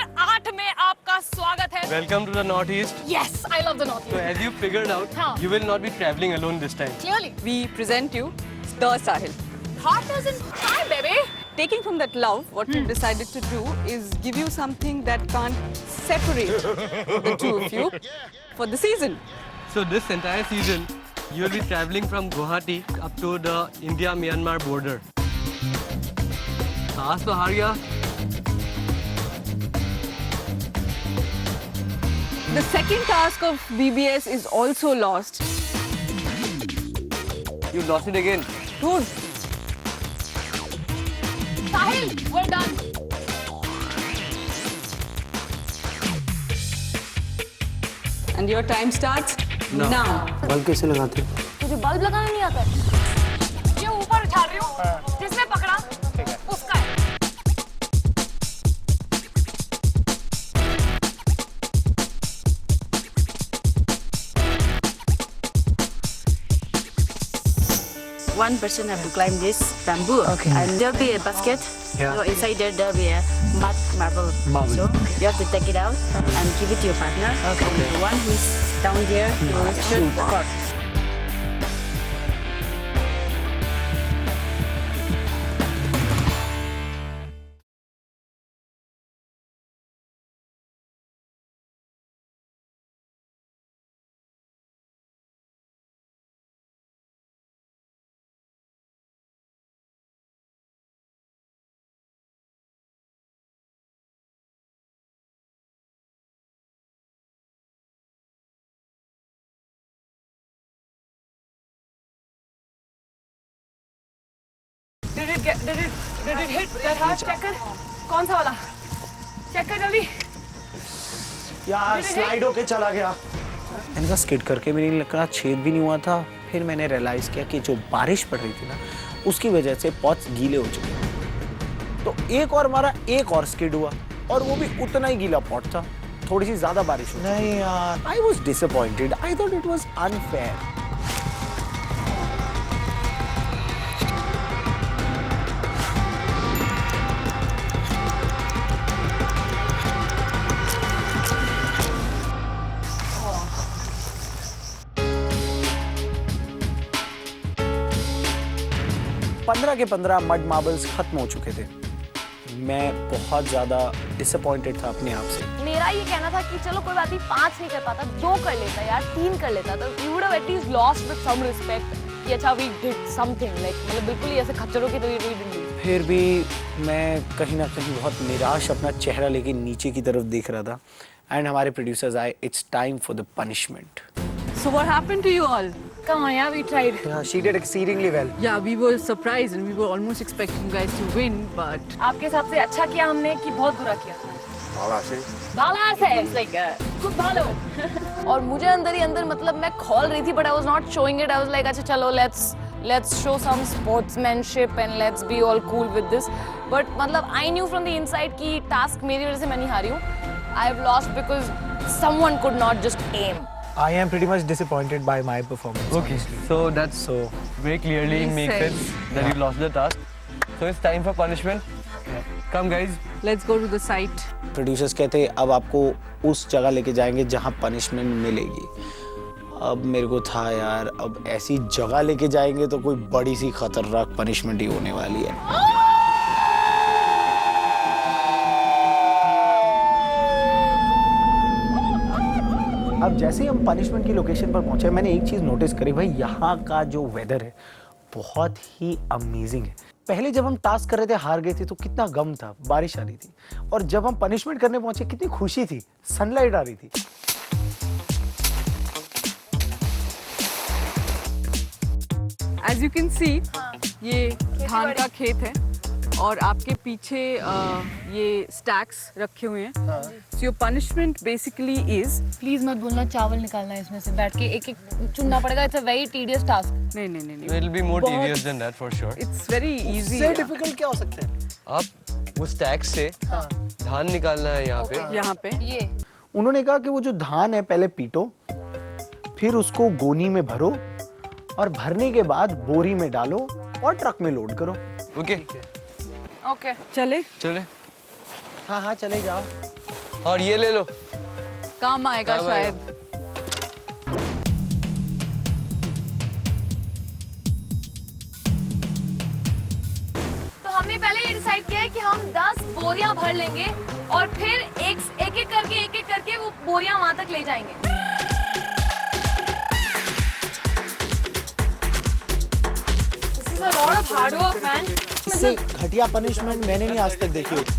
Sector 8 में आपका स्वागत है। Welcome to the Northeast. Yes, I love the Northeast. So as you figured out, you will not be traveling alone this time. Clearly. We present you the Sahil. Heart doesn't cry, baby. Taking from that love, what we've decided to do is give you something that can't separate the two of you for the season. So this entire season, you will be traveling from Guwahati up to the India-Myanmar border. सास तो हार गया. The second task of BBS is also lost. You lost it again. Dude, Sahil, we're done. and your time starts No. now. Bulb कैसे लगाते हो? तुझे bulb लगाना नहीं आता है? ये ऊपर उठा रही हूँ, जिसने पकड़ा उसका है। One person have to climb this bamboo. Okay. And there'll be a basket. Yeah. So inside there'll be a mud marble. Marble. So you have to take it out and give it to your partner. Okay. And the one who is down here to shoot the court. Did it hit that hard? Check कर. कौन सा वाला? Check कर जल्दी. यार slide होके चला गया। मैंने कहा स्किड करके भी नहीं लगा, छेद भी नहीं हुआ था। फिर मैंने रियलाइज किया कि जो बारिश पड़ रही थी ना, उसकी वजह से पॉट्स गीले हो चुके। तो एक और मारा, एक और स्किड हुआ, और वो भी उतना ही गीला पॉट था। थोड़ी सी ज्यादा बारिश हुई। नहीं यार, I was disappointed. I thought it was unfair. 15 के 15 मड मार्बल्स खत्म हो चुके थे। मैं बहुत ज्यादा डिसअपॉइंटेड था अपने आप से। मेरा ये कहना था कि चलो कोई बात नहीं, 5 नहीं कर पाता, 2 कर लेता यार, 3 कर लेता, तो you would have at least lost with some respect कि अच्छा we did something, like मतलब बिल्कुल ही ऐसे खच्चरों की तरह we didn't do। फिर भी मैं कहीं ना कहीं बहुत निराश अपना चेहरा लेके नीचे की तरफ देख रहा था। एंड हमारे प्रोड्यूसर्स आए, it's time for the punishment. So what happened to you all? Come on, yeah, we tried. She did exceedingly well. Yeah, we were surprised and we were almost expecting you guys to win, but आपके हिसाब से अच्छा किया हमने कि बहुत बुरा किया? भाला से, it's like good भालो। और मुझे अंदर ही अंदर मतलब मैं खोल रही थी, but I was not showing it. I was like अच्छा चलो let's show some sportsmanship and let's be all cool with this. But मतलब I knew from the inside कि task मेरी वजह से मैं नहीं हारी हूँ. I have lost because someone could not just aim. I am pretty much disappointed by my performance. Okay, so that's very clearly makes sense that you lost the task. So it's time for punishment. Come guys. let's go to the site. Producers कहते हैं अब आपको उस जगह लेके जाएंगे जहाँ punishment मिलेगी। अब मेरे को था यार, अब ऐसी जगह लेके जाएंगे तो कोई बड़ी सी खतरनाक पनिशमेंट ही होने वाली है। अब जैसे ही हम पनिशमेंट की लोकेशन पर पहुंचे, मैंने एक चीज नोटिस करी, भाई यहाँ का जो वेदर है बहुत ही अमेजिंग है। पहले जब हम टास्क कर रहे थे हार गए थे तो कितना गम था, बारिश आ रही थी, और जब हम पनिशमेंट करने पहुंचे कितनी खुशी थी, सनलाइट आ रही थी। As you can see, ये धान का खेत है और आपके पीछे ये स्टैक्स रखे हुए हैं। So your punishment basically is please मत बोलना चावल निकालना है इसमें से, बैठ के एक एक चुनना पड़ेगा। It's a very tedious task. नहीं। It will be more tedious than that for sure. It's very easy. इससे डिफिकल्ट क्या हो सकता है? आप वो स्टैक से धान निकालना है यहाँ पे। ये उन्होंने कहा कि वो जो धान है पहले पीटो, फिर उसको गोनी में भरो, और भरने के बाद बोरी में डालो और ट्रक में लोड करो। ओके ओके चले चले। हाँ चले जाओ। और ये ले लो। काम आएगा काम शायद। तो हमने पहले ये डिसाइड किया है कि हम 10 बोरियां भर लेंगे और फिर एक एक करके वो बोरियां वहां तक ले जाएंगे। This is a lot of hard work, man. इससे घटिया पनिशमेंट मैंने नहीं आज तक देखी होती।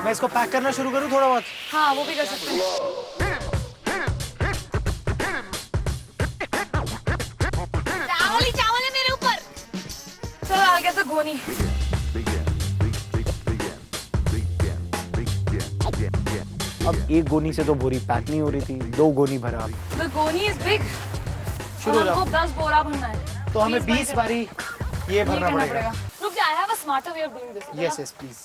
मैं इसको पैक करना शुरू करूं थोड़ा बहुत? हाँ, वो भी कर सकते हैं। चावल है मेरे ऊपर। चलो आ गया तो गोनी। अब एक गोनी से तो बोरी पैक नहीं हो रही थी, 2 गोनी भरा। The गोनी is big. शुरू हो जाओ। हमको 10 बोरा भरना है। तो हमें 20 बारी ये भरना करना पड़ेगा। रुक जा, I have a smarter way of doing this. Yes yes please.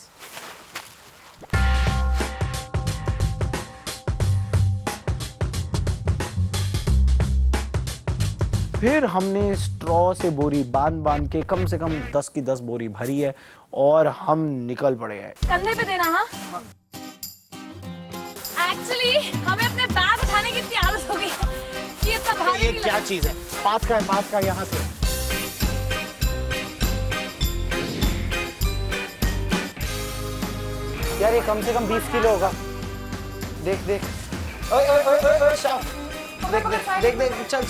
फिर हमने स्ट्रॉ से बोरी बांध के कम से कम 10 की 10 बोरी भरी है और हम निकल पड़े हैं। कंधे पे देना। हाँ एक्चुअली हमें अपने बैग उठाने की इतनी आदत हो गई कि इतना भारी ये नहीं क्या लगता। चीज है? पास का यहाँ से। यार ये कम से कम 20 किलो होगा। देख देख। ओए शाफ। देख चल।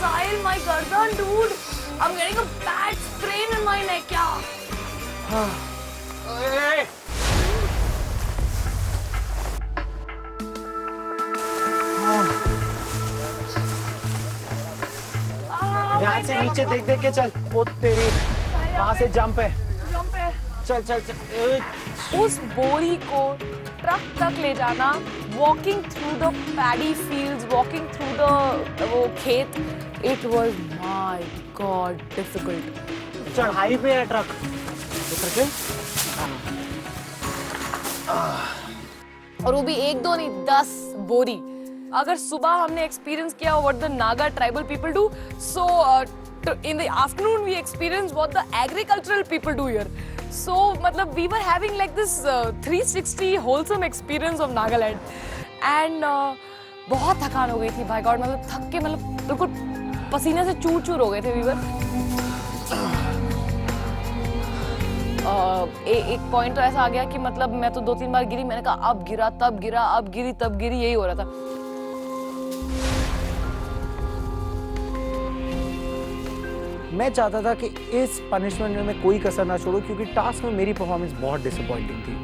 Sahil, my gardan, dude. I'm getting a bad sprain in my neck. क्या? ध्यान से नीचे देख के चल। ओ तेरी वहां से जंप है। Jump है। चल। उस बोरी को ट्रक तक ले जाना, walking through the paddy fields, walking through the वो खेत, it was my God difficult. चढ़ाई पे है ट्रक। उतर के। और वो भी 1-2 नहीं, 10 बोरी। अगर सुबह हमने एक्सपीरियंस किया what the Naga tribal people do, so in the afternoon we experienced what the agricultural people do here. So मतलब we were having like this 360 wholesome experience of Nagaland and बहुत थकान हो गई थी भाई गॉड, मतलब थक के मतलब बिल्कुल पसीने से चूर हो गए थे we were। एक पॉइंट तो ऐसा आ गया कि मतलब मैं तो 2-3 बार गिरी, मैंने कहा अब गिरा तब गिरा, अब गिरी तब गिरी, यही हो रहा था। मैं चाहता था कि इस पनिशमेंट में मैं कोई कसर ना छोड़ूं क्योंकि टास्क में मेरी परफॉर्मेंस बहुत डिसअपॉइंटिंग थी।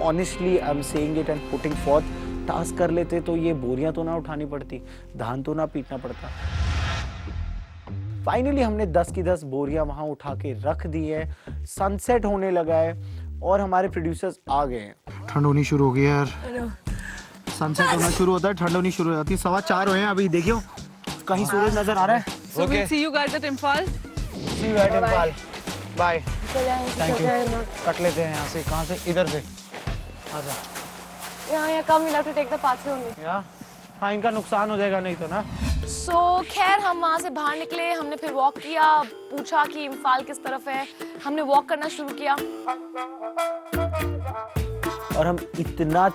Honestly I am saying it and putting forth. Task कर लेते तो ये बोरियां तो ना उठानी पड़ती, धान तो ना पीटना पड़ता। फाइनली हमने 10 की 10 बोरियां वहां उठा के रख दी है। सनसेट होने लगा है और हमारे प्रोड्यूसर्स आ गए हैं। ठंड होनी शुरू हो गई यार। सनसेट होना शुरू होता है, ठंड होनी शुरू हो जाती है। 4:15 हुए हैं अभी। देखियो कहीं सूरज नजर आ रहा है। So we'll see you guys at Imphal. See you at Imphal. Bye. Thank you. Cut लेते हैं यहाँ से। कहाँ से? इधर से। आजा। यहाँ कम मिला to take the pathway only. या हाँ, इनका नुकसान हो जाएगा नहीं तो ना। So खैर हम वहाँ से बाहर निकले, हमने फिर वॉक किया, पूछा कि इम्फाल किस तरफ है, हमने वॉक करना शुरू किया। और हम इतना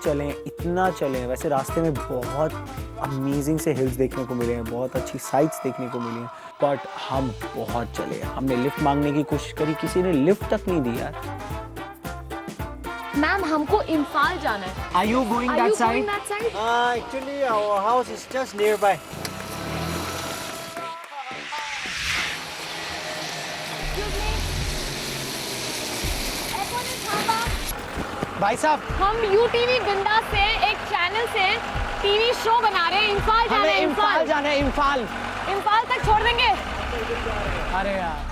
चले, वैसे रास्ते में बहुत अमेजिंग से हिल्स देखने को मिले हैं, बहुत अच्छी साइट्स देखने को मिली हैं, बट हम बहुत चले। हमने लिफ्ट मांगने की कोशिश करी, किसी ने लिफ्ट तक नहीं दी यार। मैम हमको इम्फाल जाना है। Are you going Are that you side? going that side? Actually, our house is just nearby. भाई साहब, हम UTV बिंदास से एक चैनल से टीवी शो बना रहे हैं। इम्फाल जाना है, इम्फाल जाना है। इम्फाल तक छोड़ देंगे। अरे यार,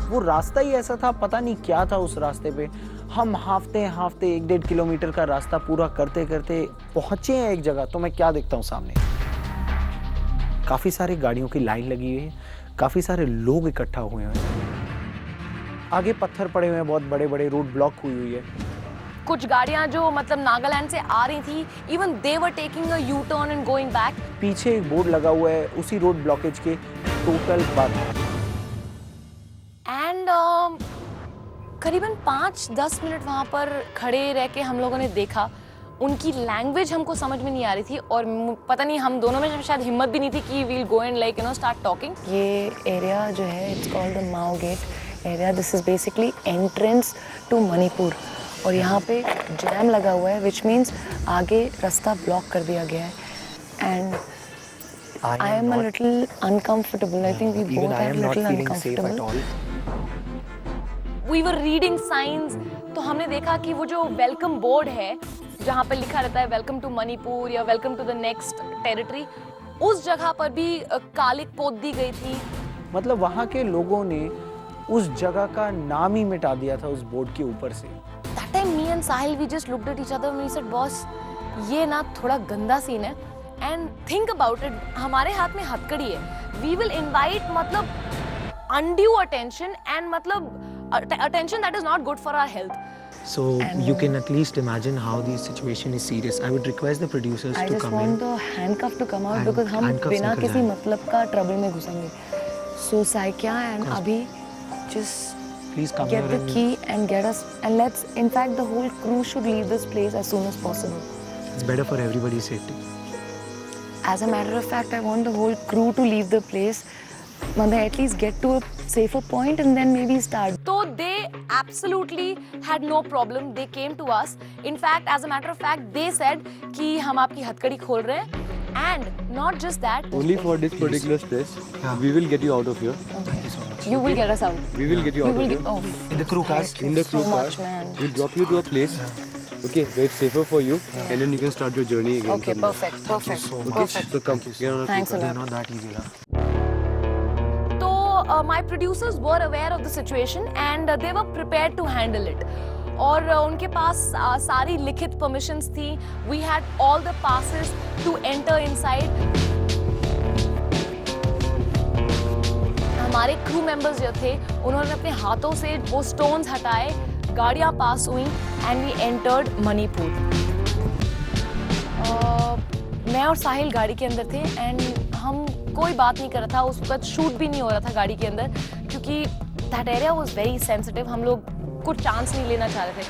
वो रास्ता ही ऐसा था, पता नहीं क्या था उस रास्ते पे। हम हाफते 1.5 किलोमीटर का रास्ता पूरा करते करते पहुंचे हैं एक जगह, तो मैं क्या देखता हूँ सामने, काफी सारी गाड़ियों की लाइन लगी हुई है, काफी सारे लोग इकट्ठा हुए हैं, आगे पत्थर पड़े हुए हैं, बहुत बड़े बड़े, रोड ब्लॉक हुई है। कुछ गाड़ियां जो मतलब नागालैंड से आ रही थी, even they were taking a U turn and going back. पीछे एक बोर्ड लगा हुआ है, उसी रोड ब्लॉकेज के टोटल बंद। एंड करीबन 5-10 मिनट वहाँ पर खड़े रह के हम लोगों ने देखा। उनकी लैंग्वेज हमको समझ में नहीं आ रही थी और पता नहीं हम दोनों में शायद हिम्मत भी नहीं थी कि we'll go and like start talking. ये एरिया जो है it's called the Mao gate area. This is basically entrance to Manipur और यहाँ पे जैम लगा हुआ है विच मीन्स आगे रास्ता ब्लॉक कर दिया गया है and I am a little uncomfortable. I think we both are a little uncomfortable. We were reading signs, तो हमने देखा कि वो जो वेलकम बोर्ड है जहाँ पे लिखा रहता है वेलकम टू मणिपुर या welcome to the next territory, उस जगह पर भी कालिक पोत दी गई थी। मतलब वहाँ के लोगों ने उस जगह का नाम ही मिटा दिया था उस बोर्ड के ऊपर से। That time me and Sahil we just looked at each other and we said, boss, ये ना थोड़ा गंदा सीन है। And think about it, हमारे हाथ में हथकड़ी है। We will invite मतलब undue attention and मतलब attention that is not good for our health. So you can at least imagine how the situation is serious. I would request the producers to come in. I just want the handcuff to come out because हम बिना किसी मतलब का trouble में घुसेंगे. So Saikya and Abhi just please come get the key and get us and let's. In fact, the whole crew should leave this place as soon as possible. It's better for everybody's safety. As a matter of fact, I want the whole crew to leave the place. Mother, at least get to a safer point and then maybe start. So they absolutely had no problem. They came to us. In fact, as a matter of fact, they said कि हम आपकी हथकड़ी खोल रहे हैं. And not just that. Only for this particular stress, we will get you out of here. Okay. You will get us out. We will get you out of here. Oh. In the crew car. In the crew car. We'll drop you to a place. Okay, where it's safer for you, and then you can start your journey again. Okay, perfect, perfect, perfect. So come, get on a Thanks a lot. Not that easy. So my producers were aware of the situation and they were prepared to handle it. और उनके पास सारी लिखित permissions थी. We had all the passes to enter inside. हमारे crew members जो थे, उन्होंने अपने हाथों से वो stones हटाए. गाड़ियाँ पास हुई and we entered मणिपुर। मैं और साहिल गाड़ी के अंदर थे and हम कोई बात नहीं कर रहा था, उस वक्त शूट भी नहीं हो रहा था गाड़ी के अंदर क्योंकि that area was very sensitive, हम लोग कुछ चांस नहीं लेना चाह रहे थे।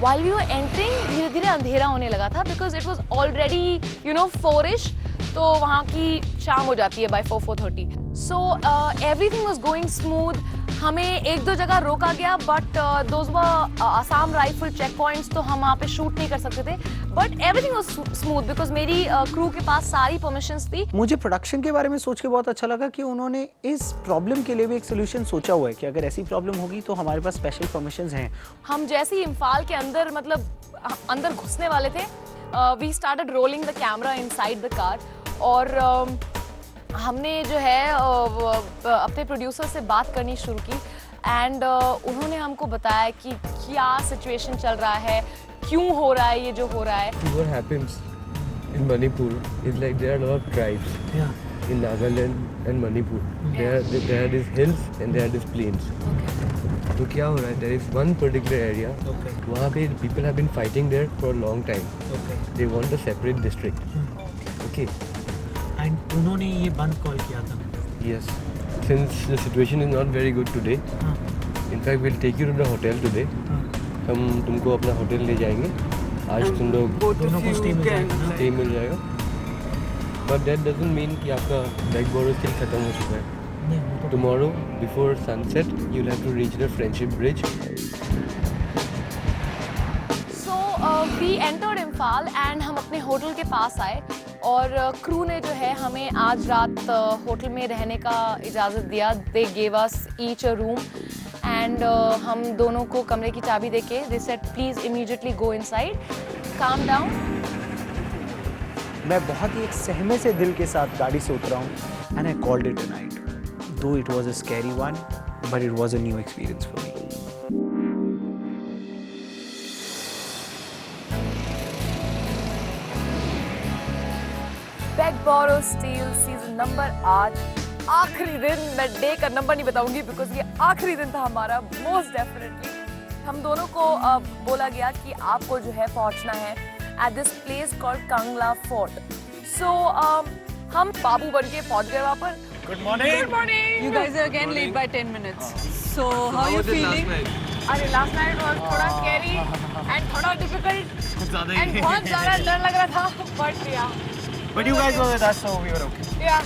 While we were entering, धीरे धीरे अंधेरा होने लगा था because it was already 4ish, तो वहाँ की शाम हो जाती है by 4:30. So everything was going smooth. हमें एक दो जगह रोका गया but those were Assam rifle check points, तो हम वहाँ पे शूट नहीं कर सकते थे but everything was smooth because मेरी क्रू के पास सारी परमिशंस थी। मुझे प्रोडक्शन के बारे में सोच के बहुत अच्छा लगा कि उन्होंने इस प्रॉब्लम के लिए भी एक सोल्यूशन सोचा हुआ है कि अगर ऐसी प्रॉब्लम होगी तो हमारे पास स्पेशल परमिशंस हैं। हम जैसे ही इम्फाल के अंदर अंदर घुसने वाले थे, we started rolling the camera inside the car और हमने जो है अपने प्रोड्यूसर से बात करनी शुरू की एंड उन्होंने हमको बताया कि क्या सिचुएशन चल रहा है, क्यों हो रहा है ये जो हो रहा है। What happens in Manipur is like there are a lot of tribes. Yeah. In Nagaland and Manipur, there are these hills and there are these plains. Okay. तो क्या हो रहा है? There is one particular area. Okay. वहाँ पे people have been fighting there for a long time. Okay. They want a separate district. Okay. And उन्होंने ये बंद कॉल किया था। Yes. Since the situation is not very good today, in fact we'll take you to the hotel today. हम तुमको अपना hotel ले जाएंगे। आज तुम लोग दोनों को स्टे मिल जाएगा ना? स्टे मिल जाएगा। But that doesn't mean कि आपका बैक बोरो स्टिल खत्म हो चुका है। नहीं, Tomorrow before sunset you'll have to reach the Friendship Bridge. So we entered Imphal and हम अपने होटल के पास आए और क्रू ने जो है हमें आज रात होटल में रहने का इजाज़त दिया। They gave us each a room and हम दोनों को कमरे की चाबी देके they said please immediately go inside, calm down. मैं बहुत ही एक सहमे से दिल के साथ गाड़ी से उतरा हूँ and I called it a night, though it was a scary one but it was a new experience for me. Beg Borrow Steal season number 8 आखिरी दिन। मैं डे का नंबर नहीं बताऊंगी बिकॉज ये आखिरी दिन था हमारा। मोस्ट डेफिनेटली हम दोनों को बोला गया कि आपको जो है पहुंचना है at this place called Kangla fort. So हम बाबू बन के पहुंच गए वहाँ पर Good morning. Good morning. You guys are again late by 10 minutes. So how are you was it last feeling? night? अरे last night was थोड़ा scary and थोड़ा difficult and बहुत ज़्यादा डर लग रहा था but yeah. But you guys were with us, so we were okay. Yeah.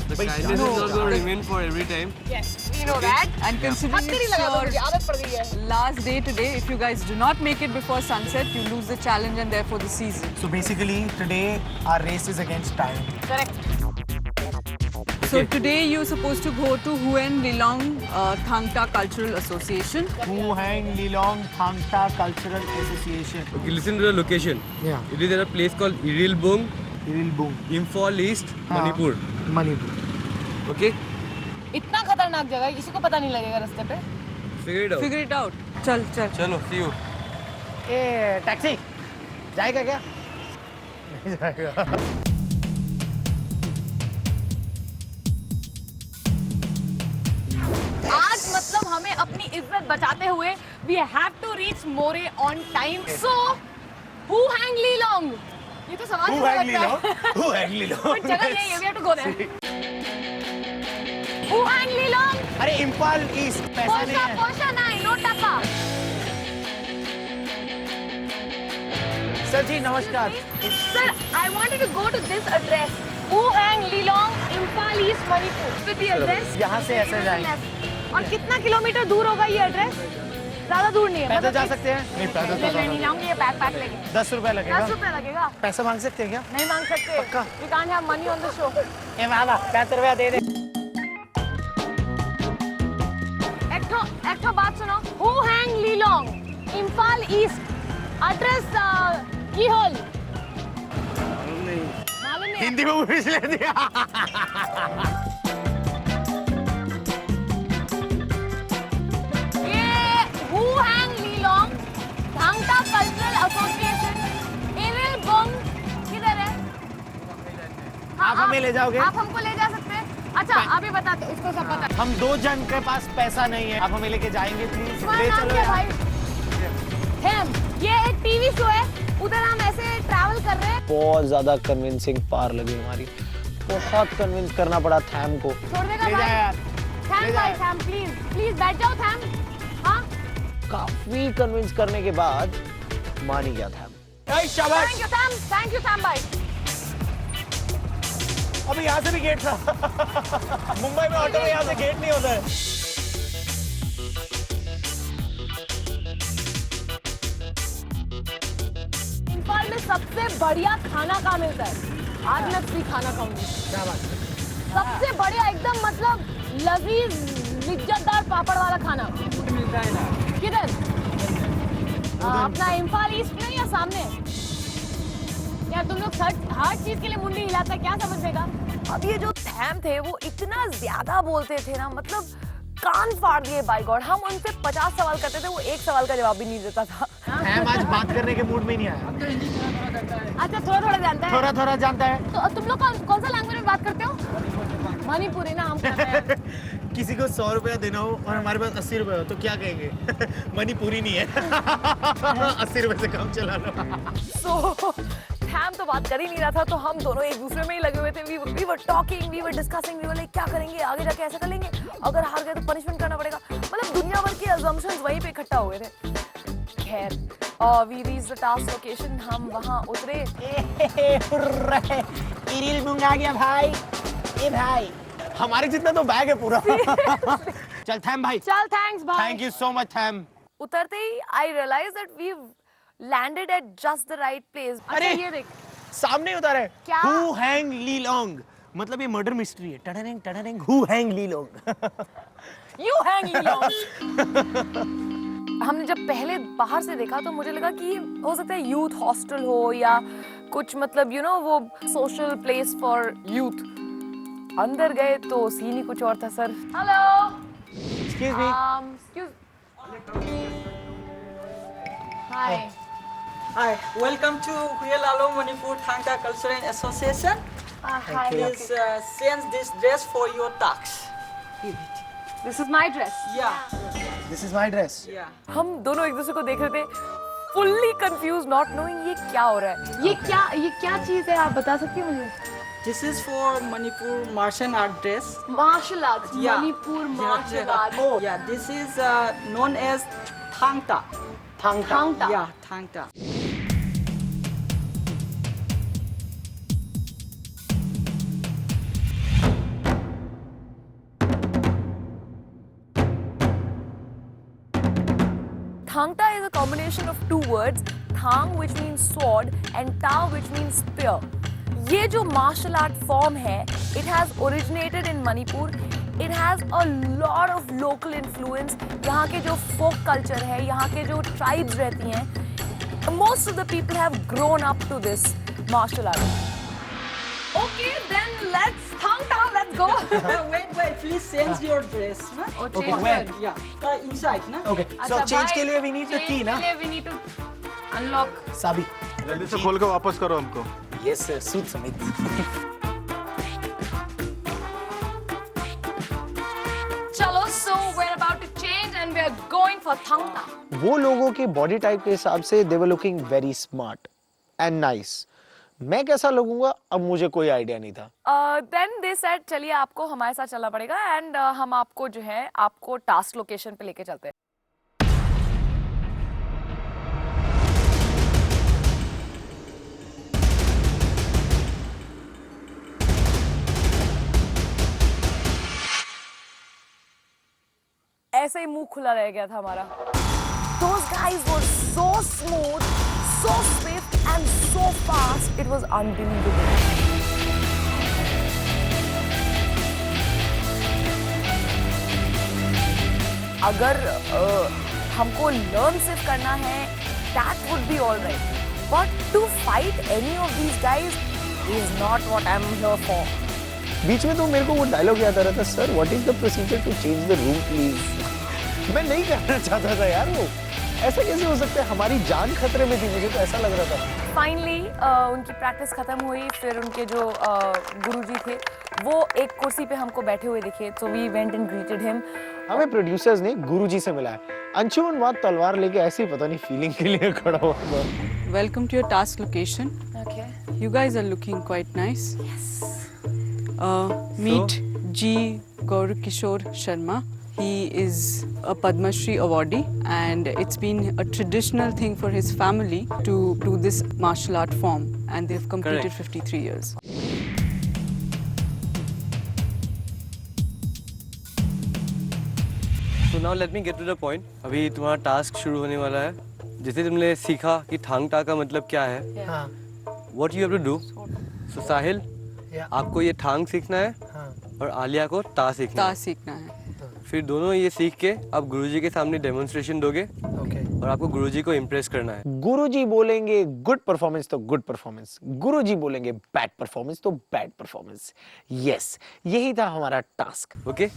The kindness is not going to remain for every time. Yes. We know that. And considering हद नहीं it's लगा मुझे your आदत पड़ गई है. last day today, if you guys do not make it before sunset, you lose the challenge and therefore the season. So basically, today our race is against time. Correct. So today you're supposed to go to Huen Lilong Thangta Cultural Association. Hu Hang Lilong Thangta Cultural Association. Okay, listen to the location. Yeah. It is at a place called Irilbung, Irilbung, Imphal East, हाँ. Manipur. Manipur. Okay? इतना खतरनाक जगह है किसी को पता नहीं लगेगा रास्ते पे. Figure it out. Figure it out. Chal. Chalo, see you. A taxi जाएगा क्या? नहीं जाएगा. आज मतलब हमें अपनी इज्जत बचाते हुए we have to reach More on time. So who hang Lilong? ये तो सवाल Who ही Hang लगता है. Lilong? Who Hang Lilong? But जगह यही है. We have to go there. Who hang Lilong? अरे इम्फाल ईस्ट पैसा नहीं है. पोशा नहीं, no टका. सर जी नमस्कार. Sir, I wanted to go to this address. Who hang Lilong, Imphal East, Manipur. With the address. यहाँ से ऐसे जाएंगे. और कितना किलोमीटर दूर होगा ये एड्रेस? ज़्यादा दूर नहीं है. पैदल जा कि- सकते हैं? नहीं पैदल नहीं, नहीं जाऊंगी ये बैकपैक लेके. 10 रुपए लगेगा. 10 रुपए लगेगा. पैसा मांग सकते हैं क्या? नहीं मांग सकते. पक्का? We can't have money on the show. ये वाला 65 रुपया दे दे. एक ठो बात सुनो. Who hang Lilong, Imphal East, address Kihol. मालूम नहीं. हिंदी में पूछ लेती है. ये Who hang Lilong, Thangta Cultural Association, Irilbung किधर है? हाँ, आप हमें ले जाओगे? आप हमको ले जा सकते हैं. अच्छा अभी बताते इसको सब पता. हम 2 जन के पास पैसा नहीं है. आप हमें लेके जाएंगे प्लीज. तुम्हारा ले नाम चलो क्या यार. भाई? थैम. ये एक टीवी शो है. उधर हम ऐसे ट्रैवल कर रहे हैं. बहुत ज्यादा कन्विंसिंग पार लगी हमारी. बहुत कन्विंस करना पड़ा थैम को. छोड़ देगा ले जा भाई. यार. थैम ले जा भाई यार. थैम प्लीज प्लीज बैठ जाओ थैम. हाँ काफी कन्विंस करने के बाद मान ही गया थैम. शाबाश. थैंक यू थैम भाई. अभी यहाँ से भी गेट था. मुंबई में ऑटो में यहाँ से गेट नहीं होता है. इम्फाल में सबसे बढ़िया खाना कहाँ मिलता है? आज मैं फ्री खाना खाऊंगी. क्या बात है? सबसे बढ़िया एकदम मतलब लजीज लिज्जतदार पापड़ वाला खाना मिलता है ना. किधर? अपना इम्फाल ईस्ट में या सामने? यार तुम लोग हर चीज के लिए मुंडी हिलाता है, क्या समझेगा? अब ये जो थैम थे वो इतना ज्यादा बोलते थे ना, मतलब कान फाड़ दिए बाय गॉड. हम उनसे 50 सवाल करते थे, वो एक सवाल का जवाब भी नहीं देता था. थैम आज बात करने के मूड में ही नहीं आया. अच्छा थोड़ा थोड़ा जानता है. थोड़ा थोड़ा जानता है. तो तुम लोग कौन सा लैंग्वेज में बात करते हो? मणिपुरी ना हम करते हैं. किसी को 100 रुपया देना हो और हमारे पास 80 रुपए हो तो क्या कहेंगे? मणिपुरी नहीं है. 80 रुपए से कम चला लो. So, थैम तो बात कर ही नहीं रहा था, तो हम दोनों एक दूसरे में ही लगे हुए थे. We were talking, we were discussing, we were like क्या करेंगे आगे जाके, ऐसा कर लेंगे, अगर हार गए तो पनिशमेंट करना पड़ेगा. मतलब दुनिया भर के assumptions वहीं पे इकट्ठा हुए थे. खैर, we reached the task location. हम वहाँ उतरे. इरिलबुंग आ गया भाई. ए भाई हमारे जितना तो बैग है पूरा. चल थैम भाई. चल थैंक्स भाई. Thank you so much them. उतरते ही I realized that we've landed at just the right place. अच्छा अरे! ये देख. सामने उतार है. क्या? Who hang Lilong? मतलब ये मर्डर मिस्ट्री है. टडरिंग टडरिंग Who hang Lilong? You hang Lilong. हमने जब पहले बाहर से देखा तो मुझे लगा कि हो सकता है यूथ हॉस्टल हो या कुछ, मतलब यू नो वो सोशल प्लेस फॉर यूथ. अंदर गए तो सीन ही कुछ और था sir. Hello. Excuse me. Hi. Hi, welcome to Huelalong Manipur Thangta Cultural Association. Hi. Please send this dress for your tax. This is my dress. Yeah, This is my dress. yeah. हम दोनों एक दूसरे को देख रहे थे, fully confused, not knowing ये क्या हो रहा है. ये क्या चीज है, आप बता सकती हैं मुझे? This is for Manipur martial art dress. Martial arts, Yeah. Manipur Yeah, martial yeah. arts. Oh, yeah. This is known as Thangta. Thangta. Yeah, Thangta. Thangta is a combination of two words, thang which means sword and ta which means spear. ये जो martial art form है, it has originated in Manipur. It has a lot of local influence. यहाँ के जो folk culture है, यहाँ के जो tribes रहती हैं, most of the people have grown up to this martial art. Okay, then let's Thangta, let's go. Wait, please change your dress. Na? Okay, where? Yeah, inside, na? Okay. So change के लिए we need the key, ना? we need to unlock. Sabi. जल्दी से खोल के वापस करो हमको। Yes sir, suit समित. चलो, so we're about to change and we're going for Thangta. वो लोगों के बॉडी टाइप के हिसाब से they were looking very smart and nice. मैं कैसा लगूंगा अब मुझे कोई आइडिया नहीं था. Then they said चलिए आपको हमारे साथ चलना पड़ेगा and हम आपको जो है आपको टास्क लोकेशन पे लेके चलते हैं. ऐसे ही मुंह खुला रह गया था हमारा. Those guys were so smooth, so swift and so fast. It was unbelievable. अगर हमको learn सिर्फ करना है, that would be all right. But to fight any of these guys is not what I'm here for. बीच में तो मेरे को वो डायलॉग याद आ रहा था, sir what is the procedure to change the room please. मैं नहीं करना चाहता था यार, वो ऐसा कैसे हो सकता है, हमारी जान खतरे में थी, मुझे तो ऐसा लग रहा था. फाइनली उनकी प्रैक्टिस खत्म हुई. फिर उनके जो गुरुजी थे वो एक कुर्सी पे हमको बैठे हुए दिखे. So we went and greeted him. हमें प्रोड्यूसर्स ने गुरुजी से मिलाया. अंशुमन वहाँ तलवार लेके ऐसे ही पता नहीं फीलिंग के लिए खड़ा हुआ था. Welcome to your task location. Okay. You guys are looking quite nice. Yes. Meet G. Gaurkishore Sharma. He is a Padma Shri awardee and it's been a traditional thing for his family to do this martial art form and they've completed 53 years. So now let me get to the point. अभी तुम्हारा task शुरू होने वाला है. जैसे तुमने सीखा कि थांगटा का मतलब क्या है. हाँ. What you have to do? So साहिल, आपको ये थांग सीखना है और आलिया को ता सीखना ता है. सीखना है. फिर दोनों ये सीख के आप गुरुजी के सामने डेमोन्स्ट्रेशन दोगे और आपको गुरुजी को इम्प्रेस करना है. गुरुजी बोलेंगे गुड परफॉर्मेंस तो गुड परफॉर्मेंस, गुरुजी बोलेंगे बैड परफॉर्मेंस तो बैड परफॉर्मेंस. यस, यही था हमारा टास्क. ओके.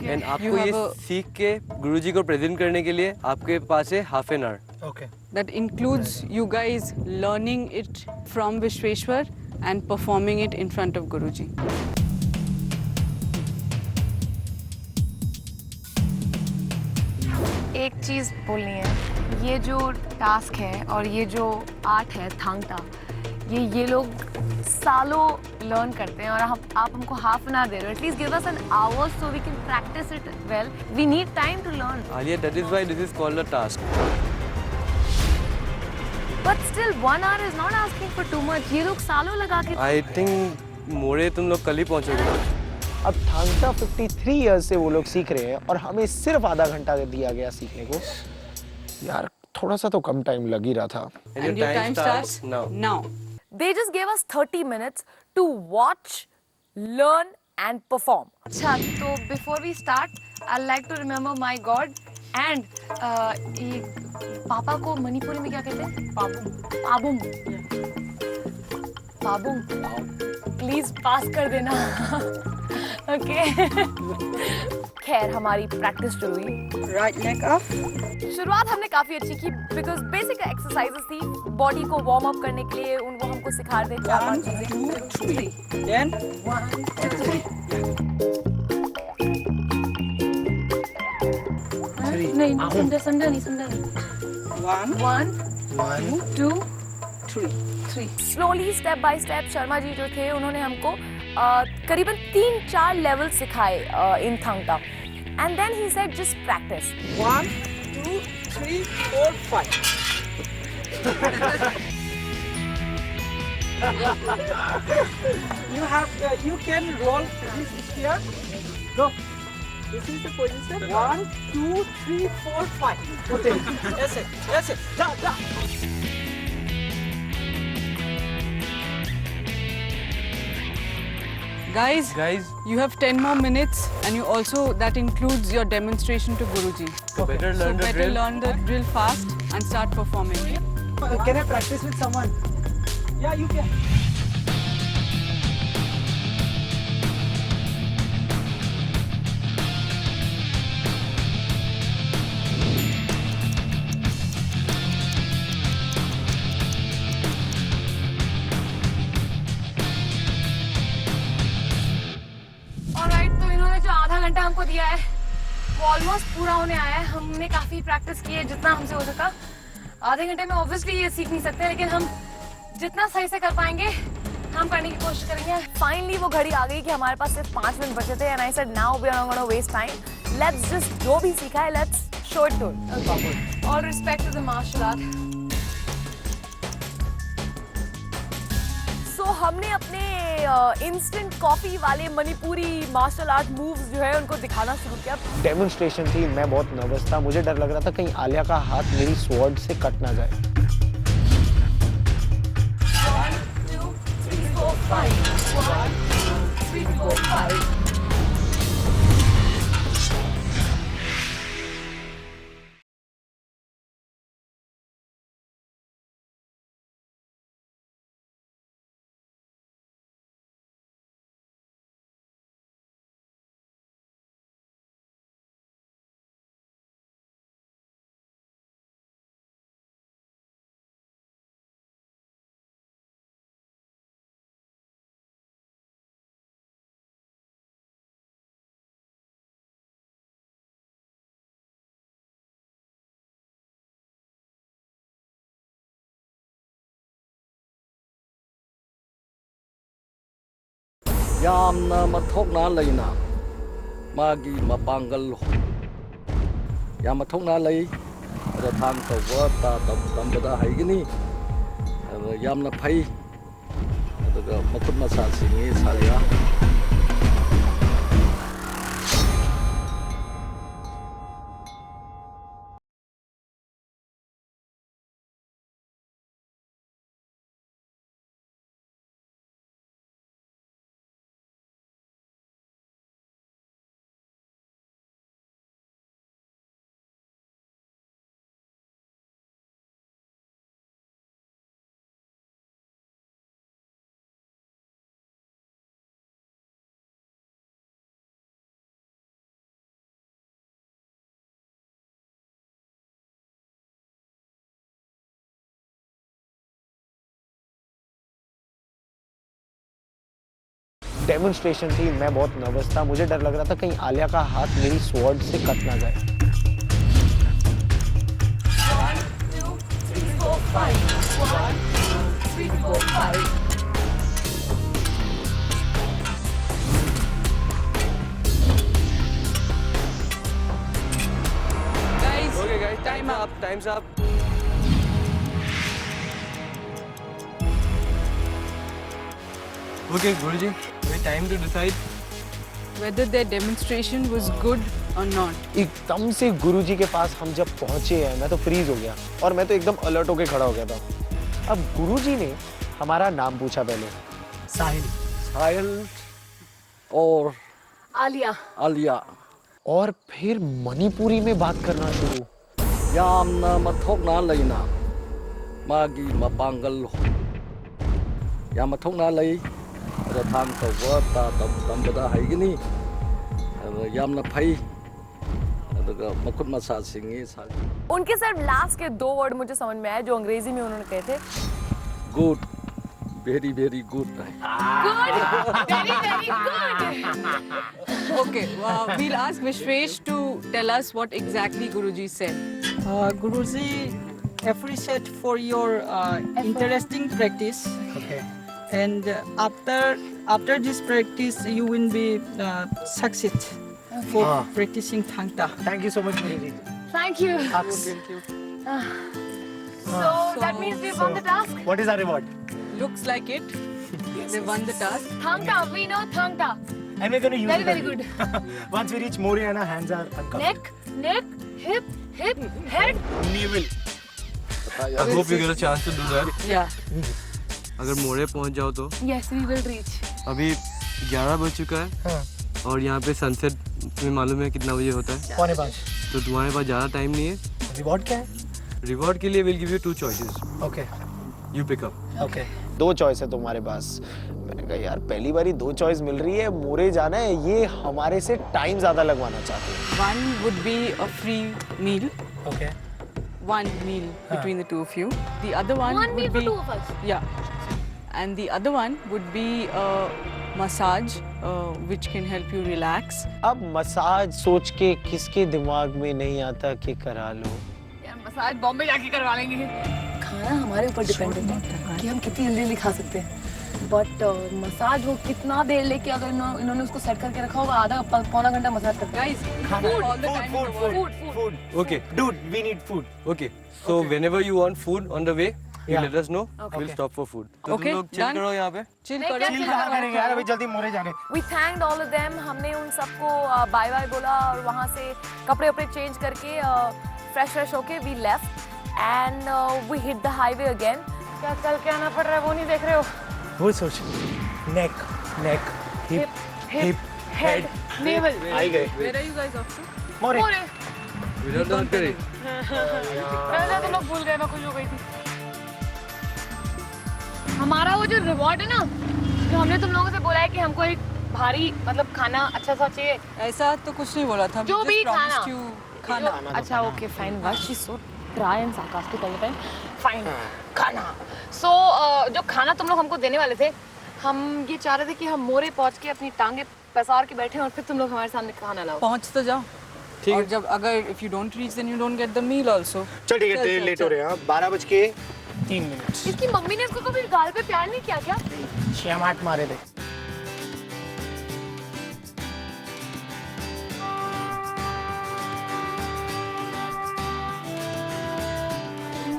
एंड आपको ये सीख के गुरुजी को प्रेजेंट करने के लिए आपके पास है half an hour. Okay. That includes you guys learning it from Vishweshwar and performing it in front of Guruji. एक चीज बोलनी है. ये जो टास्क है और ये जो आर्ट है थांगटा, ये लोग सालों लर्न करते हैं और आप हमको हाफ एन आवर दे रहे हो. At least give us an hour so we can practice it well. We need time to learn. Alia, that is why this is called a task. But still 1 hour is not asking for too much. ये लोग सालों लगा के. I think मोरे तुम लोग कल ही पहुंचोगे. अब Thangta 53 years से वो लोग सीख रहे हैं और हमें सिर्फ आधा घंटा दिया गया सीखने को. यार थोड़ा सा तो कम टाइम लग ही रहा था. And your time starts now. They just gave us 30 minutes to watch, learn and perform. अच्छा, तो before we start, I'd like to remember my God and ये पापा को मणिपुरी में क्या कहते हैं? पाबुम. प्लीज पास कर देना. ओके. खैर हमारी प्रैक्टिस शुरू हुई. Right leg up. शुरुआत हमने काफी अच्छी की बिकॉज बेसिक एक्सरसाइजेस थी. बॉडी को वार्म अप करने के लिए उनको हमको सिखा रहे थे 4-5 चीजें. 2, 3. Then 1, 2, 3. नहीं, संडा नहीं. 1, 2, 3. 3 slowly step by step Sharma ji जो थे उन्होंने हमको करीबन 3-4 लेवल सिखाए in Thang-Ta and then he said just practice 1, 2, 3, 4, 5. You can roll this here. Go. This is the position. 1, 2, 3, 4, 5. Put it. Yes, sir. Yes, sir. Da, da. Guys, you have 10 more minutes, and you also that includes your demonstration to Guruji. So better So learn the better drill. learn the drill fast and start performing. Can I practice with someone? Yeah, you can. Alright, तो इन्होंने जो आधा घंटा हमको दिया है वो almost पूरा होने आया है। हमने काफी प्रैक्टिस की है जितना हमसे हो सका। आधे घंटे में ऑब्वियसली ये सीख नहीं सकते, लेकिन हम जितना सही से कर पाएंगे हम करने की कोशिश करेंगे। फाइनली वो घड़ी आ गई कि हमारे पास सिर्फ 5 मिनट बचे थे and I said now we are not gonna waste time, let's just जो भी सीखा है let's show it to all respect to the martial art. So हमने अपने इंस्टेंट कॉफी वाले मणिपुरी मार्शल आर्ट मूव्स जो है उनको दिखाना शुरू किया। डेमोन्स्ट्रेशन थी, मैं बहुत नर्वस था, मुझे डर लग रहा था कहीं आलिया का हाथ मेरी स्वॉर्ड से कट ना जाए। 1, 2, 3, 4, 5. 1, 2, 3, 4, 5. ꯌꯥꯝꯅ ꯃꯊꯧꯅꯥ ꯂꯩꯅ ꯃꯥꯒꯤ ꯃꯄꯥꯡꯒꯜ ꯌꯥꯝ ꯃꯊꯧꯅꯥ ꯂꯩ ꯑꯗ ꯊꯥꯡ ꯇꯧꯕ ꯇꯝꯕꯗ ꯍꯩꯒꯅꯤ ꯌꯥꯝꯅ ꯐꯩ ꯑꯗꯨꯒ ꯃꯈꯨꯠ ꯃꯁꯥ ꯁꯤꯡꯉꯤ ꯁꯥꯔꯤꯌꯥ डेमोन्स्ट्रेशन थी, मैं बहुत नर्वस था, मुझे डर लग रहा था कहीं आलिया का हाथ मेरी स्वॉर्ड से कट ना जाए। 1, 2, 3, 4, 5. 1, 2, 3, 4, 5. Guys, Okay guys, time up. Time's up. Okay, Guruji, it's time to decide. Whether their demonstration was good or not. एकदम से गुरुजी के पास हम जब पहुंचे हैं मैं तो फ्रीज हो गया और मैं तो एकदम अलर्ट होके खड़ा हो गया था। अब गुरुजी ने हमारा नाम पूछा पहले, साहिल। साहिल और आलिया आलिया और फिर मणिपुरी में बात करना शुरू। ꯌꯥꯝꯅ ꯃꯊꯧꯅꯥ ꯂꯩꯅ ꯃꯥꯒꯤ ꯃꯄꯥꯡꯒꯜ ꯌꯥꯝ ꯃꯊꯧꯅꯥ ꯂꯩ ꯑꯗ ꯊꯥꯡ ꯇꯧꯕ ꯇꯝꯕꯗ ꯍꯩꯒꯅꯤ ꯌꯥꯝꯅ ꯐꯩ ꯑꯗꯨꯒ मखुट मसा सिंगी सारी उनके सिर्फ लास्ट के 2 वर्ड मुझे समझ में आए जो अंग्रेजी में उन्होंने कहे थे। Good very very good good, very very good. Okay, we'll ask Vishwesh to tell us what exactly Guruji said. Guruji appreciate for your interesting practice. Okay. And after this practice, you will be succeed for practicing Thangta. Thank you so much, Miri. Thank you. So that means we won the task. What is our reward? Looks like it. They won the task. Thangta, we know Thangta. And we're going to use Very, it. very good. Once we reach Moria, our hands are uncovered. Neck, hip, head. Navel. I hope you get a chance to do that. Yeah. अगर मोरे पहुंच जाओ तो Yes, we will reach. अभी 11 बज चुका है और यहाँ पे सनसेट तुम्हें मालूम है कितना बजे होता है? 4:45. तो तुम्हारे पास ज़्यादा टाइम नहीं है। रिवॉर्ड क्या है? रिवॉर्ड के लिए will give you 2 choices. Okay You pick up. Okay. 2 choice है तुम्हारे पास। मैंने कहा यार पहली बारी 2 चॉइस मिल रही है, मोरे जाना है, ये हमारे से टाइम ज्यादा लगवाना चाहते हैं। One would be a free meal. Okay. One meal between the two of you. The other one One would meal be for 2 of us. yeah, and the other one would be a massage, which can help you relax. अब massage सोच के किसके दिमाग में नहीं आता कि करा लो। यार मसाज बॉम्बे जाके करवा लेंगे। खाना हमारे ऊपर डिपेंडेंट है कि हम कितनी जल्दी लिखा सकते हैं। बट मसाज वो कितना देर लेके अगर इन्होंने उसको सेट करके रखा होगा, आधा पौना घंटा मसाज करते हैं। Guys, all the time in the world. Food. Okay. Dude, we need food. Okay. So whenever you want food on the way, you Yeah. let us know. We'll stop for food. तो Okay, तुम लोग chill done. करो यहाँ पे। Chill नहीं, करो। क्या chill कहाँ करेंगे यार, अभी जल्दी मोरे जाने। We thanked all of them. हमने उन सबको बाय बाय बोला और वहाँ से कपड़े वपड़े चेंज करके फ्रेश होके we left and we hit the highway again. क्या चल के आना पड़ रहा है वो नहीं देख रहे हो? वो सोच। नेक, हिप, head, navel. आई गए। Where are you guys off to? More. Without the curry. पहले तो लोग भूल गए, मैं खुश हो गई थी। हमारा वो जो रिवॉर्ड है ना, जो हमने तुम लोगों से बोला है कि हमको एक भारी मतलब खाना अच्छा सा चाहिए। ऐसा तो कुछ नहीं बोला था। जो We भी just promised खाना। you खाना। अच्छा ओके फाइन। वाह she so dry and sarcastic all the time. Fine खाना। सो जो खाना तुम लोग हमको देने वाले थे, हम ये चाह रहे थे कि हम मोरे पहुंच के अपनी टांगे पसार के बैठे और फिर तुम लोग हमारे सामने खाना लाओ। पहुंच तो जाओ। और जब अगर if you don't reach then you don't get the meal also. चल ठीक है, लेट हो रहे हैं। 12:03। इसकी मम्मी ने इसको कभी गाल पे प्यार नहीं किया क्या? श्यामाट मारे थे।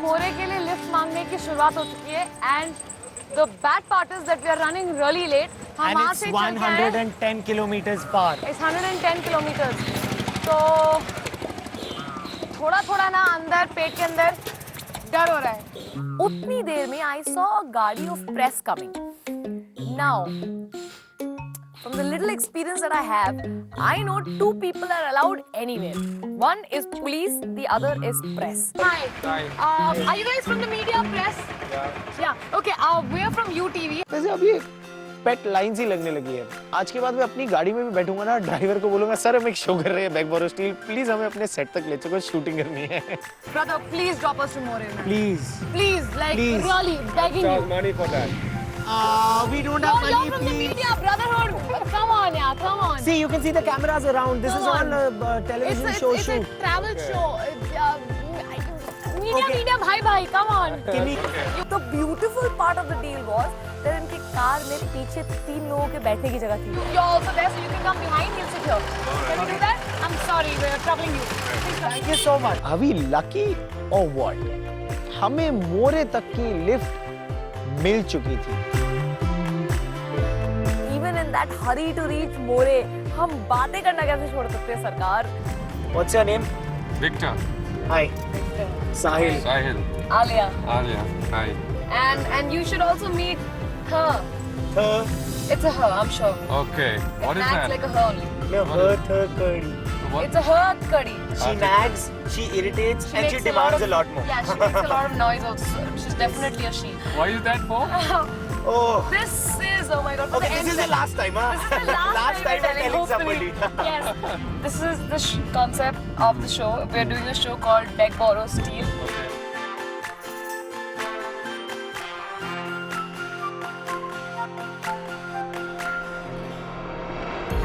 मोरे के लिए लिफ्ट मांगने की शुरुआत हो चुकी है and the bad part is that we are running really late. हम And वहां it's से चल के आए 110 kilometers far. It's 110 kilometre. तो थोड़ा ना अंदर पेट के अंदर डर हो रहा है। उतनी देर में आई सॉ अ गाड़ी of press coming. Now from the little experience that I have, I know 2 people are allowed anywhere. One is police, the other is press. Hi. Are you guys from the media press? Yeah. Okay. We're from UTV. वैसे अब ये पेट line सी लगने लगी है। आज के बाद मैं अपनी गाड़ी में भी बैठूंगा ना, ड्राइवर को बोलूंगा सर हम एक शो कर रहे हैं बैकबोरो स्टील, प्लीज हमें अपने सेट तक ले चलो, शूटिंग करनी है। Brother, please drop us to More. Please. Please, like Please. really begging you. money for that. We don't Oh, have you're money, from the please. media, brotherhood. Come on, yeah, come on. See, you can see the cameras around. This is Come all on. television It's show a shoot. travel show. Media, bhai, come on. The beautiful part of the deal was that इनकी car में पीछे 3 लोगों के बैठने की जगह थी. You're also there, so you can come behind. You'll sit here. Can you do that? I'm sorry, we're troubling you. Thank you so much. Are we lucky or what? हमें मोरे तक की लिफ्ट मिल चुकी थी। Even in that hurry to reach More, हम बातें करना कैसे छोड़ सकते हैं सरकार? What's your name? Victor. Hi. Sahil. Sahil. Alia. Alia. Hi. And you should also meet her. Her. It's a her, I'm sure. Okay. What is Acts that? like a her only. No, her curry. What? It's a her curry. She nags, she irritates, and she makes demands a lot more. Yeah, she makes a lot of noise also. She's definitely a she. Why is that for? Oh. This is, oh my god. for Okay, the this is end- the last time, huh? This is the last time I'm telling hopefully. somebody. Yes. This is the concept of the show. We're doing a show called Beg, Borrow, Steal.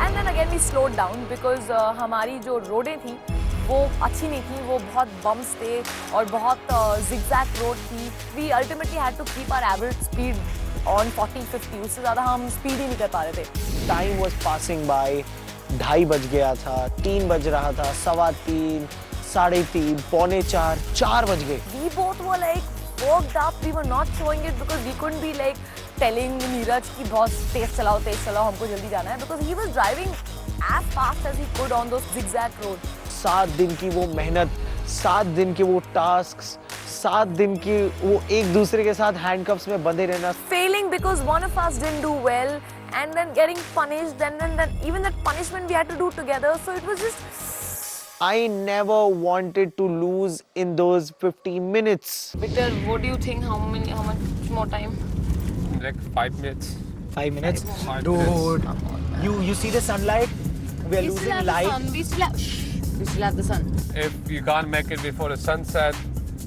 And then again we slowed down because हमारी जो रोडें थी वो अच्छी नहीं थी, वो बहुत बम्स थे और बहुत zigzag रोड थी. We ultimately had to keep our average speed on 40-50. उससे ज़्यादा हम स्पीड ही नहीं कर पा रहे थे. Time was passing by. 2:30 बज गया था, 3 बज रहा था, 3:15, 3:30, 3:45, 4 बज गए. We both were like worked up. We were not showing it because we couldn't be like telling Neeraj कि बहुत तेज चलाओ, हमको जल्दी जाना है, because he was driving as fast as he could on those zigzag roads. 7 दिन की वो मेहनत, 7 दिन के वो टास्क्स, 7 दिन की वो एक दूसरे के साथ हैंडकफ्स में बंधे रहना. Failing because one of us didn't do well and then getting punished, and then even that punishment we had to do together. So it was just. I never wanted to lose in those 15 minutes. Victor, what do you think? How much more time? Like 5 minutes. 5 minutes? 5 Dude, minutes. you see the sunlight? We are losing light. We still have the sun. If you can't make it before the sunset,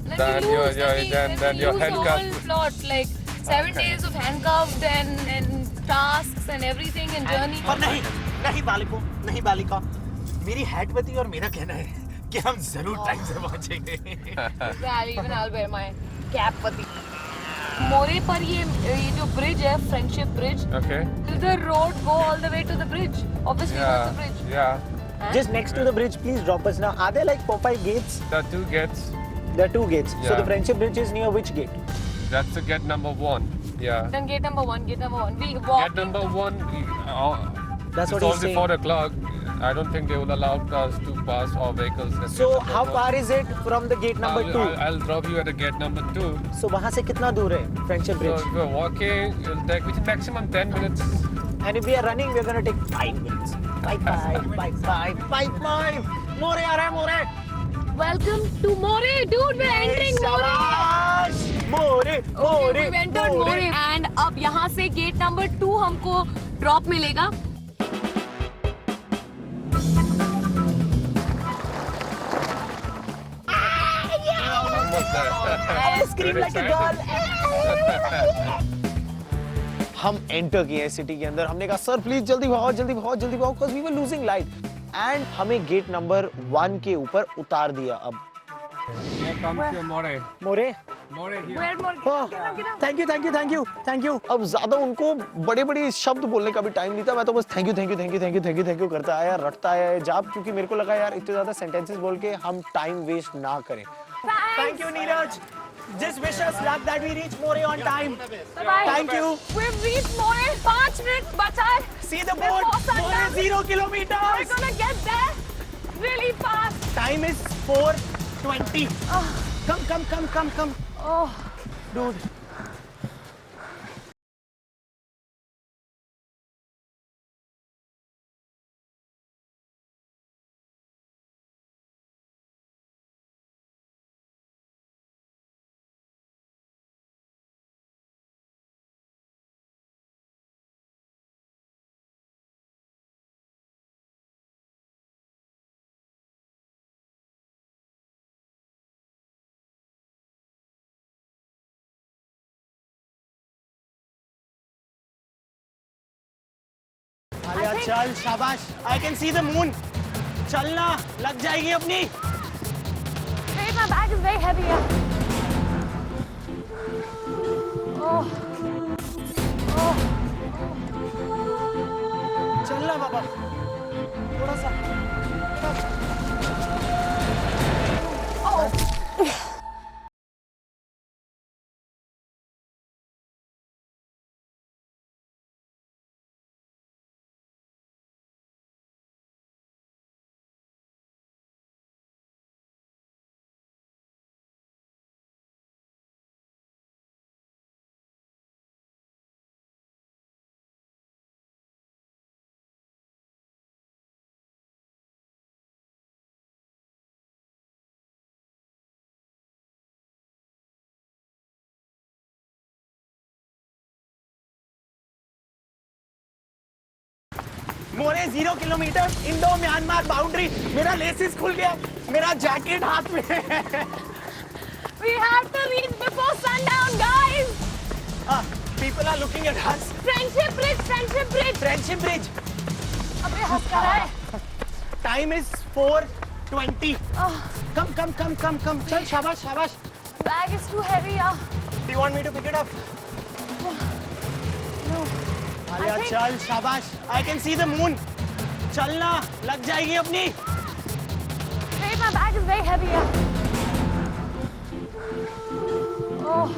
Then then we lose, then your the whole handcuffs. plot, like 7 days of handcuffed and tasks and everything and journey. पर नहीं बालिका, मेरी हैटवती और मेरा कहना है कि हम जरूर टाइम से पहुंचेंगे. Even I'll wear my cap पति. मोरे पर ये जो ब्रिज है, friendship bridge. Okay. Does the road go all the way to the bridge? Obviously, Yeah. it's the bridge. Yeah. Just next to the bridge, please drop us now. Are there like 4-5 gates? There are 2 gates. There are 2 gates. So Yeah. the friendship bridge is near which gate? That's the gate number 1. Yeah. Then gate number one. We walk. Gate number 1. That's it's what he's only saying. 4 o'clock. I don't think they will allow us to pass our vehicles. at So gate number how 1. far is it from the gate number 2? I'll drop you at the gate number 2. So वहाँ से कितना दूर है friendship So bridge? if we're walking, it'll take within maximum 10 minutes. And if we are running, we're gonna take 5 minutes. 5. मोरे आ रहा है मोरे. Welcome to More, dude. We're entering More. शाबाश. मोरे. Okay, we've entered More. And अब यहाँ से gate number 2 हमको drop मिलेगा. I scream like a girl. हम enter किए सिटी के अंदर. हमने कहा सर प्लीज जल्दी भागो because we were losing light. And हमें गेट नंबर 1 के ऊपर उतार दिया. अब Here comes your More. More. More here. Where more? Thank you. अब ज्यादा उनको बड़े शब्द बोलने का भी टाइम नहीं था. मैं तो बस थैंक यू करता आया, रटता आया जाप, क्योंकि मेरे को लगा यार इतने ज्यादा सेंटेंसेस बोल के हम टाइम वेस्ट ना करें. Thank you, Neeraj. Just wish us luck that we reach More on time. Bye. Thank you. We've reached More. 5 minutes बचा है. See the board. More 0 kilometers. We're gonna get there really fast. Time is 4:20. Come. Oh. Dude. Alia चल, शाबाश. I can see the moon. चलना, लग जाएगी अपनी. Wait, my bag is very heavy. Oh. चलना बाबा. थोड़ा सा. मोरे 0 किलोमीटर इंडो म्यांमार बाउंड्री. मेरा लेसिस खुल गया. मेरा जैकेट हाथ में है. We have to reach before sundown, guys. People are looking at us. Friendship bridge. Friendship bridge. अबे हंस कर रहा है. Time is 4:30. 20. Come. चल, शाबाश. Bag is too heavy, yeah. Do you want me to pick it up? No. Alia, चल, शाबाश. I can see the moon. चलना, लग जाएगी अपनी. Wait, my bag is very heavy, yeah. Oh.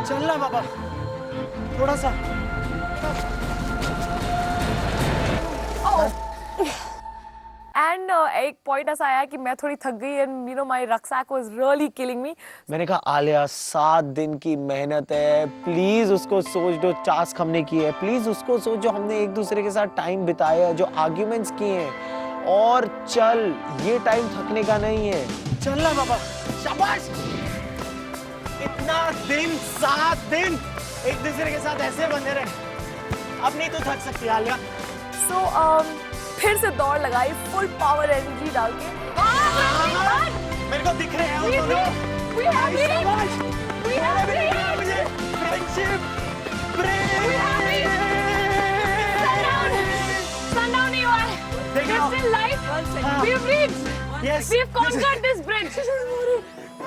चलना बाबा, थोड़ा सा. And एक पॉइंट ऐसा आया कि मैं थोड़ी थक गई and you know my rucksack was really killing me. मैंने कहा आलिया 7 दिन की मेहनत है, प्लीज उसको सोच जो टास्क हमने की है, प्लीज उसको सोच जो हमने एक दूसरे के साथ टाइम बिताया है, जो आर्ग्यूमेंट्स किए हैं, और चल, ये टाइम थकने का नहीं है. चलना बाबा, शाबाश. इतना दिन, 7 दिन एक दूसरे के साथ ऐसे बंधे रहे. अब नहीं तो थक सकती आलिया. So फिर से दौड़ लगाई फुल पावर एनर्जी डाल के. मेरे को दिख रहे हैं वो दोनों. We have it. Friendship. Sundown नहीं हुआ है. We're still live. We've reached. Yes. We've conquered this bridge.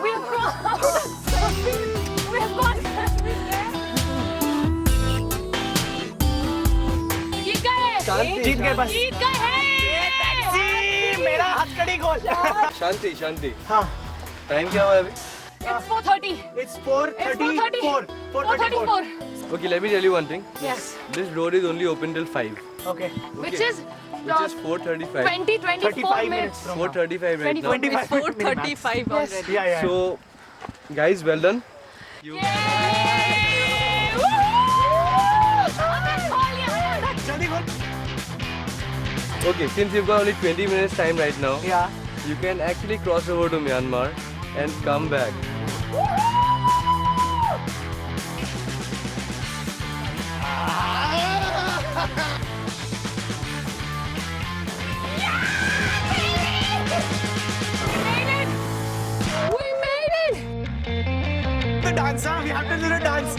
We've conquered. जीत गए बस. जीत गए हैं. टैक्सी, मेरा हथकड़ी खोल. शांति. हाँ. टाइम क्या हुआ है अभी? It's 4:30. It's 4:34. 4:34. Okay, let me tell you one thing. Yes. This road is only open till 5. Okay. Which is 4:35. 24 35 minutes. 4:35 right now. 25 It's 4:35 already. Yeah. So, guys, well done. जल्दी खोल. Okay, since you've got only 20 minutes time right now, Yeah. you can actually cross over to Myanmar and come back. We made it! The dance, huh? We have to do the dance.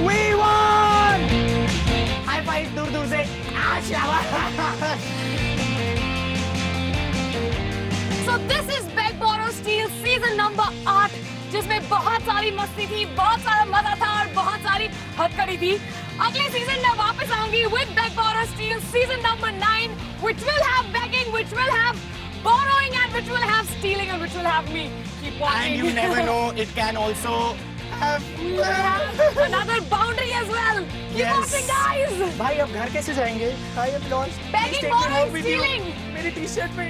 We won! High five दूर से. शाबाश. So this is Beg Borrow Steal season number 8, जिसमें बहुत सारी मस्ती थी, बहुत सारा मजा था और बहुत सारी हथकड़ी थी. अगले सीजन में वापस आऊंगी with Beg Borrow Steal season number 9, which will have begging, which will have borrowing, and which will have stealing, and which will have me. Keep watching. And you never know, it can also have. We will have another boundary as well. Keep Yes. watching, guys. भाई अब घर कैसे जाएंगे? I am lost. Begging, Please take me borrowing, home with you. stealing. मेरी T-shirt पे